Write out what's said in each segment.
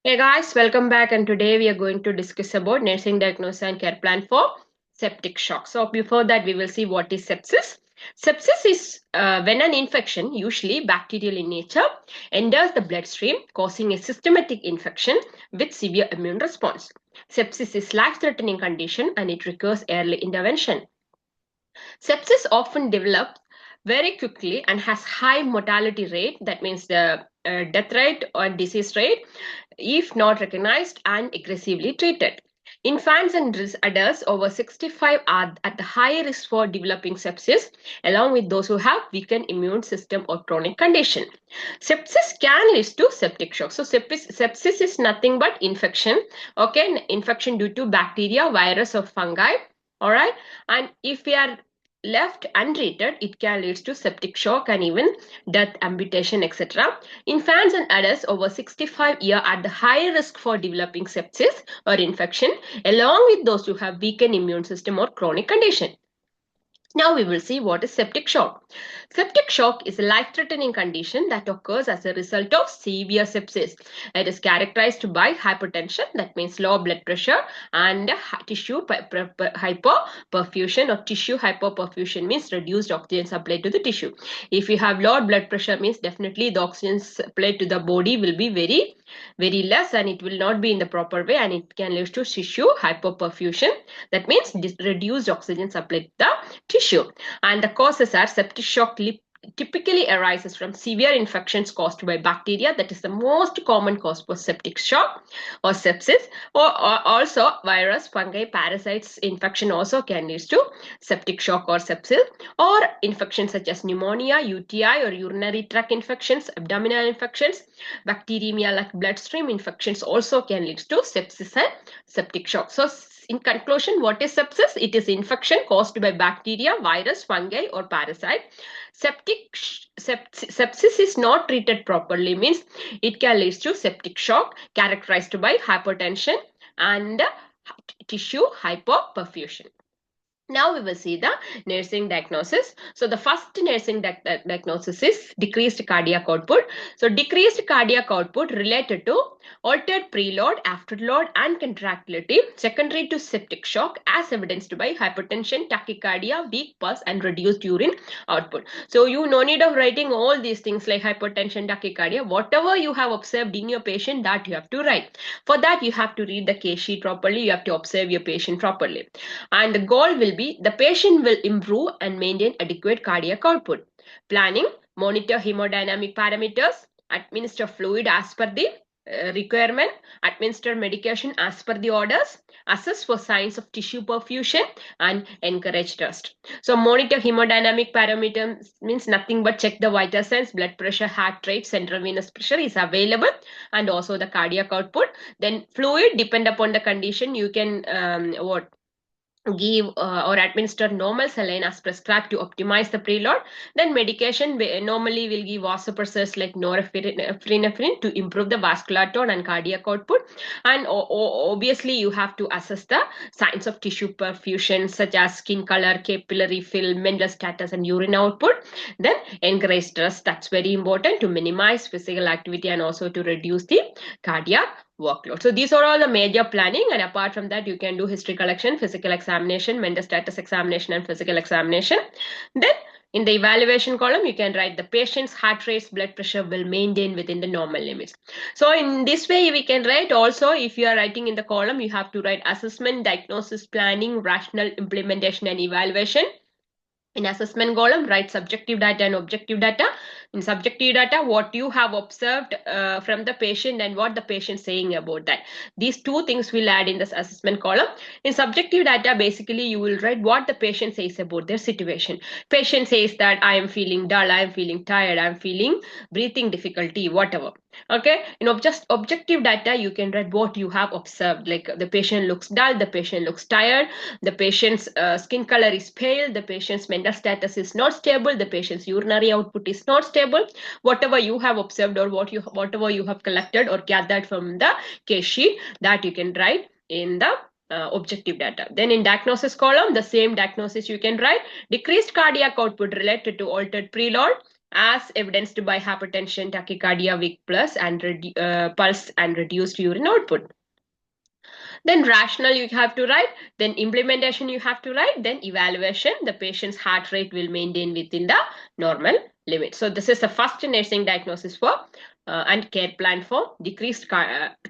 Hey guys, welcome back, and today we are going to discuss about nursing diagnosis and care plan for septic shock. So before that, we will see what is sepsis. Sepsis is when an infection, usually bacterial in nature, enters the bloodstream, causing a systematic infection with severe immune response. Sepsis is life-threatening condition and it requires early intervention. Sepsis often develops very quickly and has high mortality rate. That means the death rate or disease rate if not recognized and aggressively treated. Infants and adults over 65 are at the higher risk for developing sepsis, along with those who have weakened immune system or chronic condition. Sepsis can lead to septic shock. So sepsis is nothing but infection. Okay, infection due to bacteria, virus, or fungi. All right, and if we are left untreated, it can lead to septic shock and even death, amputation, etc. Infants and adults over 65 years are at the higher risk for developing sepsis or infection, along with those who have weakened immune system or chronic condition. Now we will see what is septic shock. Septic shock is a life-threatening condition that occurs as a result of severe sepsis. It is characterized by hypotension, that means low blood pressure, and tissue hypoperfusion or tissue hypoperfusion means reduced oxygen supply to the tissue. If you have low blood pressure means definitely the oxygen supply to the body will be very less and it will not be in the proper way and it can lead to tissue hypoperfusion. That means reduced oxygen supply to the tissue. And the causes are septic shock typically arises from severe infections caused by bacteria. That is the most common cause for septic shock or sepsis, or also virus, fungi, parasites infection also can lead to septic shock or sepsis, or infections such as pneumonia, UTI or urinary tract infections, abdominal infections, bacteremia like bloodstream infections also can lead to sepsis and septic shock. So in conclusion, what is sepsis? It is infection caused by bacteria, virus, fungi or parasite. Sepsis is not treated properly means it can lead to septic shock characterized by hypotension and tissue hypoperfusion. Now we will see the nursing diagnosis. So the first nursing diagnosis is decreased cardiac output. So decreased cardiac output related to altered preload, afterload and contractility secondary to septic shock as evidenced by hypertension, tachycardia, weak pulse and reduced urine output. So you no need of writing all these things like hypertension, tachycardia. Whatever you have observed in your patient, that you have to write. For that you have to read the case sheet properly. You have to observe your patient properly. And the goal will be the patient will improve and maintain adequate cardiac output. Planning, monitor hemodynamic parameters, administer fluid as per the requirement, administer medication as per the orders, assess for signs of tissue perfusion and encourage rest. So monitor hemodynamic parameters means nothing but check the vital signs, blood pressure, heart rate, central venous pressure is available and also the cardiac output. Then fluid, depend upon the condition, you can give or administer normal saline as prescribed to optimize the preload. Then medication normally will give vasopressors like norepinephrine to improve the vascular tone and cardiac output. And obviously you have to assess the signs of tissue perfusion such as skin color, capillary fill, mental status and urine output. Then encourage stress, that's very important to minimize physical activity and also to reduce the cardiac workload. So these are all the major planning, and apart from that you can do history collection, physical examination, mental status examination and physical examination. Then in the evaluation column you can write the patient's heart rate, blood pressure will maintain within the normal limits. So in this way we can write also, if you are writing in the column you have to write assessment, diagnosis, planning, rational implementation and evaluation. In assessment column, write subjective data and objective data. In subjective data, what you have observed from the patient and what the patient is saying about that. These two things will add in this assessment column. In subjective data, basically you will write what the patient says about their situation. Patient says that I am feeling dull, I am feeling tired, I am feeling breathing difficulty, whatever. Okay, just objective data you can write what you have observed, like the patient looks dull, the patient looks tired, the patient's skin color is pale, the patient's mental status is not stable, the patient's urinary output is not stable. Whatever you have observed or whatever you have collected or gathered from the case sheet, that you can write in the objective data. Then in diagnosis column, the same diagnosis you can write: decreased cardiac output related to altered preload, as evidenced by hypertension, tachycardia, weak pulse, and reduced urine output. Then rational you have to write, then implementation you have to write, then evaluation, the patient's heart rate will maintain within the normal limit. So this is the first nursing diagnosis for and care plan for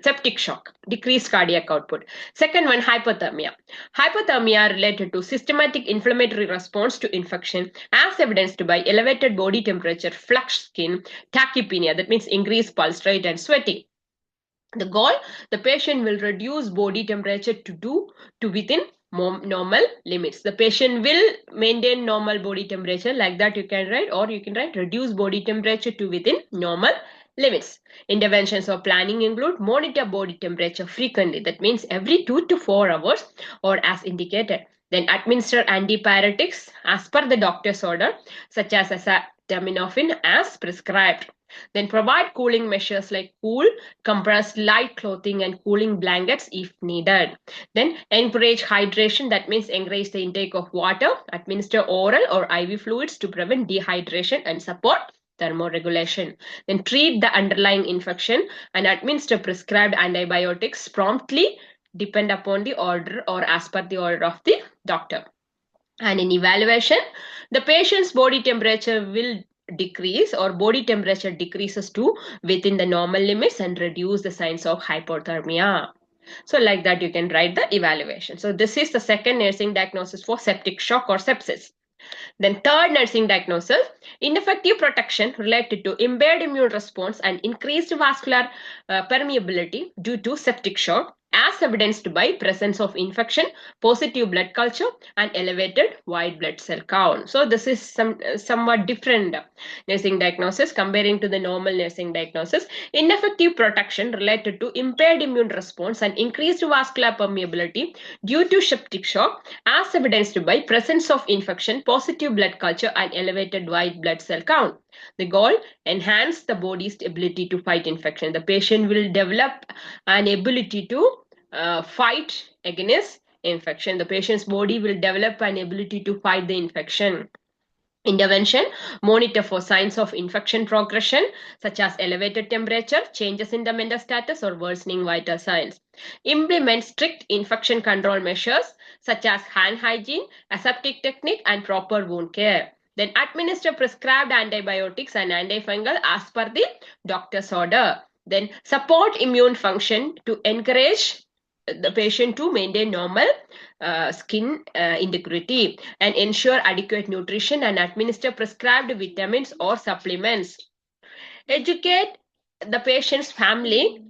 septic shock, decreased cardiac output. Second one, hypothermia. Hypothermia related to systematic inflammatory response to infection as evidenced by elevated body temperature, flushed skin, tachypnea, that means increased pulse rate and sweating. The goal, the patient will reduce body temperature to within normal limits. The patient will maintain normal body temperature, like that you can write, or you can write reduce body temperature to within normal limits. Interventions or planning include monitor body temperature frequently, that means every 2 to 4 hours or as indicated. Then administer antipyretics as per the doctor's order, such as acetaminophen as prescribed. Then provide cooling measures like cool, compressed light clothing and cooling blankets if needed. Then encourage hydration, that means encourage the intake of water, administer oral or IV fluids to prevent dehydration and support thermoregulation. Then treat the underlying infection and administer prescribed antibiotics promptly, depend upon the order or as per the order of the doctor. And in evaluation, the patient's body temperature will decrease or body temperature decreases to within the normal limits and reduce the signs of hypothermia. So like that you can write the evaluation. So this is the second nursing diagnosis for septic shock or sepsis. Then third nursing diagnosis, ineffective protection related to impaired immune response and increased vascular permeability due to septic shock as evidenced by presence of infection, positive blood culture and elevated white blood cell count. So this is somewhat different nursing diagnosis comparing to the normal nursing diagnosis. Ineffective protection related to impaired immune response and increased vascular permeability due to septic shock as evidenced by presence of infection, positive blood culture and elevated white blood cell count. The goal, enhance the body's ability to fight infection. The patient will develop an ability to fight against infection. The patient's body will develop an ability to fight the infection. Intervention, monitor for signs of infection progression such as elevated temperature, changes in the mental status or worsening vital signs. Implement strict infection control measures such as hand hygiene, aseptic technique and proper wound care. Then administer prescribed antibiotics and antifungal as per the doctor's order. Then support immune function to encourage the patient to maintain normal skin integrity and ensure adequate nutrition and administer prescribed vitamins or supplements. Educate the patient's family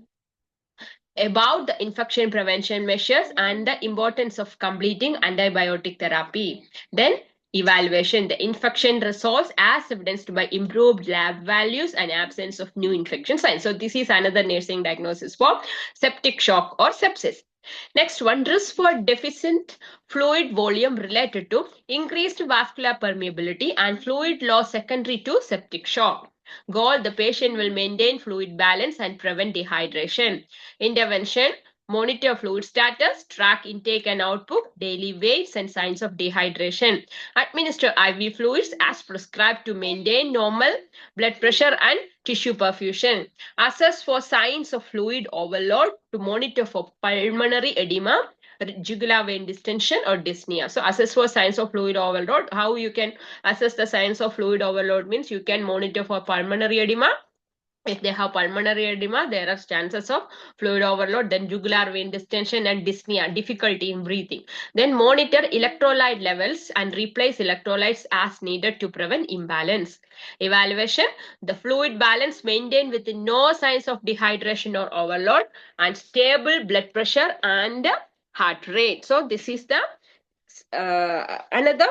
about the infection prevention measures and the importance of completing antibiotic therapy. Then evaluation, the infection resolves as evidenced by improved lab values and absence of new infection signs. So this is another nursing diagnosis for septic shock or sepsis. Next one, risk for deficient fluid volume related to increased vascular permeability and fluid loss secondary to septic shock. Goal, the patient will maintain fluid balance and prevent dehydration. Intervention, monitor fluid status, track intake and output, daily weights and signs of dehydration. Administer IV fluids as prescribed to maintain normal blood pressure and tissue perfusion. Assess for signs of fluid overload to monitor for pulmonary edema, jugular vein distension or dyspnea. So assess for signs of fluid overload. How you can assess the signs of fluid overload means you can monitor for pulmonary edema. If they have pulmonary edema, there are chances of fluid overload. Then jugular vein distension and dyspnea, difficulty in breathing. Then monitor electrolyte levels and replace electrolytes as needed to prevent imbalance. Evaluation, the fluid balance maintained with no signs of dehydration or overload and stable blood pressure and heart rate. So this is the another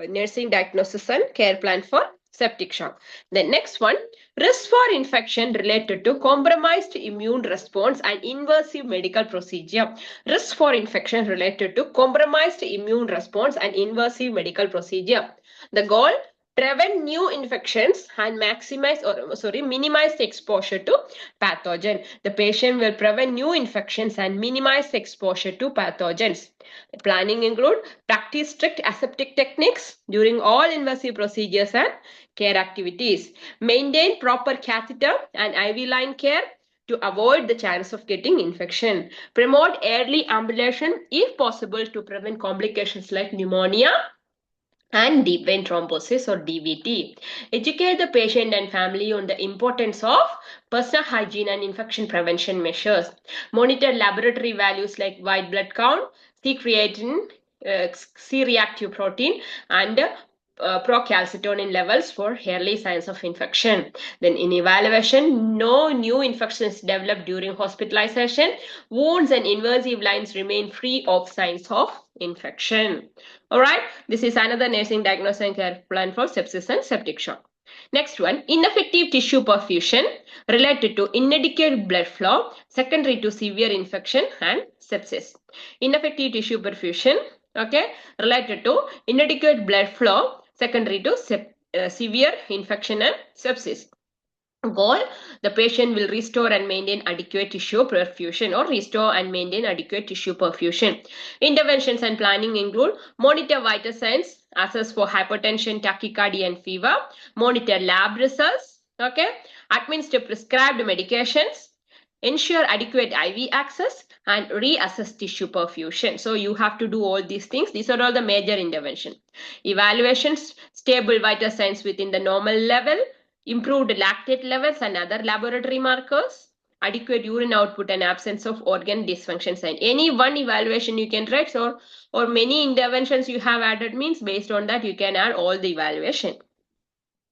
nursing diagnosis and care plan for septic shock. The next one, risk for infection related to compromised immune response and invasive medical procedure. Risk for infection related to compromised immune response and invasive medical procedure. The goal, prevent new infections and minimize the exposure to pathogen. The patient will prevent new infections and minimize the exposure to pathogens. The planning include practice strict aseptic techniques during all invasive procedures and care activities. Maintain proper catheter and IV line care to avoid the chance of getting infection. Promote early ambulation if possible to prevent complications like pneumonia and deep vein thrombosis or DVT. Educate the patient and family on the importance of personal hygiene and infection prevention measures. Monitor laboratory values like white blood count, C-creatinine, C-reactive protein, and procalcitonin levels for early signs of infection. Then in evaluation, no new infections developed during hospitalization. Wounds and invasive lines remain free of signs of infection. Alright, this is another nursing diagnosis and care plan for sepsis and septic shock. Next one, ineffective tissue perfusion related to inadequate blood flow secondary to severe infection and sepsis. Ineffective tissue perfusion, okay, related to inadequate blood flow secondary to severe infection and sepsis. Goal, the patient will restore and maintain adequate tissue perfusion or restore and maintain adequate tissue perfusion. Interventions and planning include monitor vital signs, assess for hypotension, tachycardia and fever, monitor lab results, okay, administer prescribed medications, ensure adequate IV access and reassess tissue perfusion. So you have to do all these things. These are all the major interventions. Evaluations, stable vital signs within the normal level, improved lactate levels and other laboratory markers, adequate urine output and absence of organ dysfunction sign. Any one evaluation you can write or many interventions you have added means based on that you can add all the evaluation.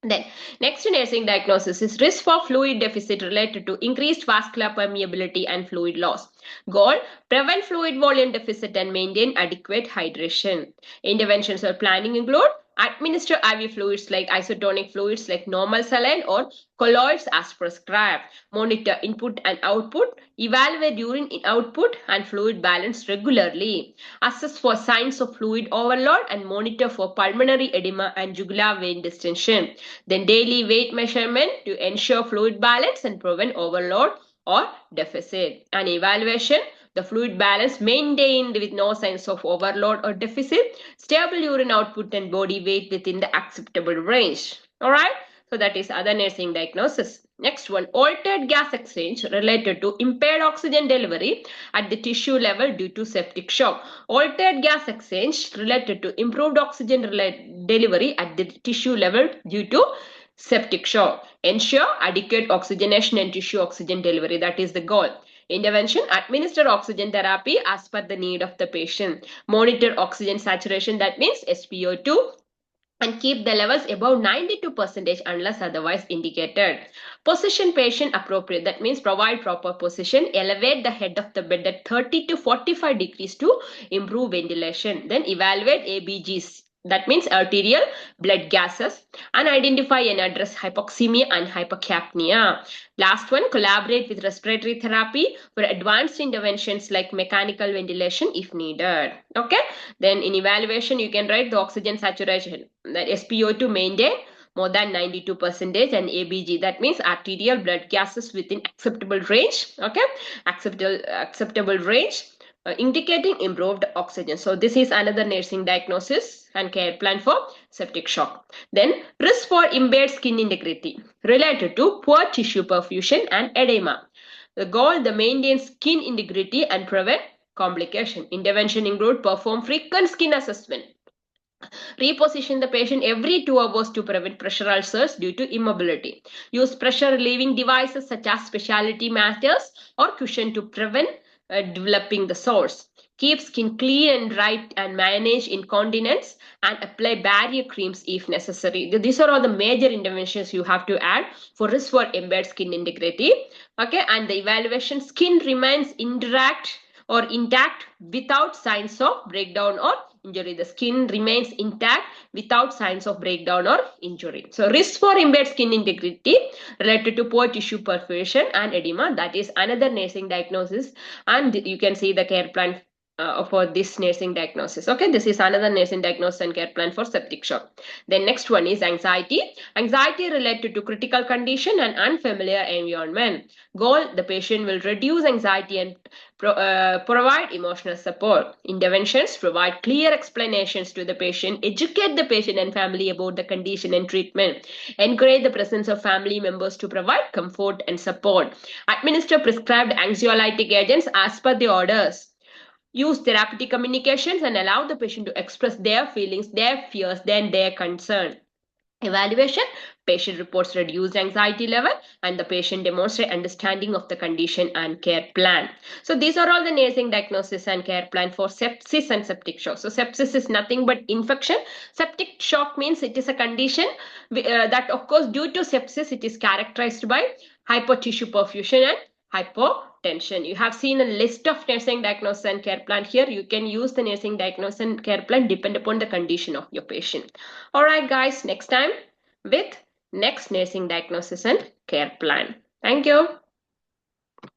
Then, next nursing diagnosis is risk for fluid deficit related to increased vascular permeability and fluid loss. Goal, prevent fluid volume deficit and maintain adequate hydration. Interventions or planning include administer IV fluids like isotonic fluids like normal saline or colloids as prescribed. Monitor input and output. Evaluate urine output and fluid balance regularly. Assess for signs of fluid overload and monitor for pulmonary edema and jugular vein distension. Then daily weight measurement to ensure fluid balance and prevent overload or deficit. And evaluation, the fluid balance maintained with no signs of overload or deficit, stable urine output and body weight within the acceptable range. Alright, so that is other nursing diagnosis. Next one, altered gas exchange related to impaired oxygen delivery at the tissue level due to septic shock. Altered gas exchange related to improved oxygen delivery at the tissue level due to septic shock. Ensure adequate oxygenation and tissue oxygen delivery. That is the goal. Intervention, administer oxygen therapy as per the need of the patient. Monitor oxygen saturation, that means SpO2, and keep the levels above 92% unless otherwise indicated. Position patient appropriate, that means provide proper position. Elevate the head of the bed at 30 to 45 degrees to improve ventilation. Then evaluate ABGs, that means arterial blood gases, and identify and address hypoxemia and hypocapnia. Last one, collaborate with respiratory therapy for advanced interventions like mechanical ventilation if needed. Okay, then in evaluation you can write the oxygen saturation, that SpO2 maintain more than 92% and ABG, that means arterial blood gases within acceptable range. Okay, acceptable range. Indicating improved oxygen. So this is another nursing diagnosis and care plan for septic shock. Then risk for impaired skin integrity related to poor tissue perfusion and edema. The goal, the maintain skin integrity and prevent complication. Intervention include perform frequent skin assessment. Reposition the patient every 2 hours to prevent pressure ulcers due to immobility. Use pressure relieving devices such as specialty matters or cushion to prevent developing the sores. Keep skin clean and dry and manage incontinence and apply barrier creams if necessary. These are all the major interventions you have to add for risk for impaired skin integrity. Okay, and the evaluation, skin remains intact without signs of breakdown or injury. The skin remains intact without signs of breakdown or injury. So risk for impaired skin integrity related to poor tissue perfusion and edema, that is another nursing diagnosis, and you can see the care plan for this nursing diagnosis. Okay, this is another nursing diagnosis and care plan for septic shock. Then next one is anxiety. Anxiety related to critical condition and unfamiliar environment. Goal: the patient will reduce anxiety and provide emotional support. Interventions: provide clear explanations to the patient, educate the patient and family about the condition and treatment, encourage the presence of family members to provide comfort and support, administer prescribed anxiolytic agents as per the orders. Use therapeutic communications and allow the patient to express their feelings, their fears, then their concern. Evaluation: patient reports reduced anxiety level and the patient demonstrate understanding of the condition and care plan. So these are all the nursing diagnosis and care plan for sepsis and septic shock. So sepsis is nothing but infection. Septic shock means it is a condition that occurs due to sepsis. It is characterized by hypotissue perfusion and hypotension. You have seen a list of nursing diagnosis and care plan here. You can use the nursing diagnosis and care plan depend upon the condition of your patient. All right, guys, next time with next nursing diagnosis and care plan. Thank you.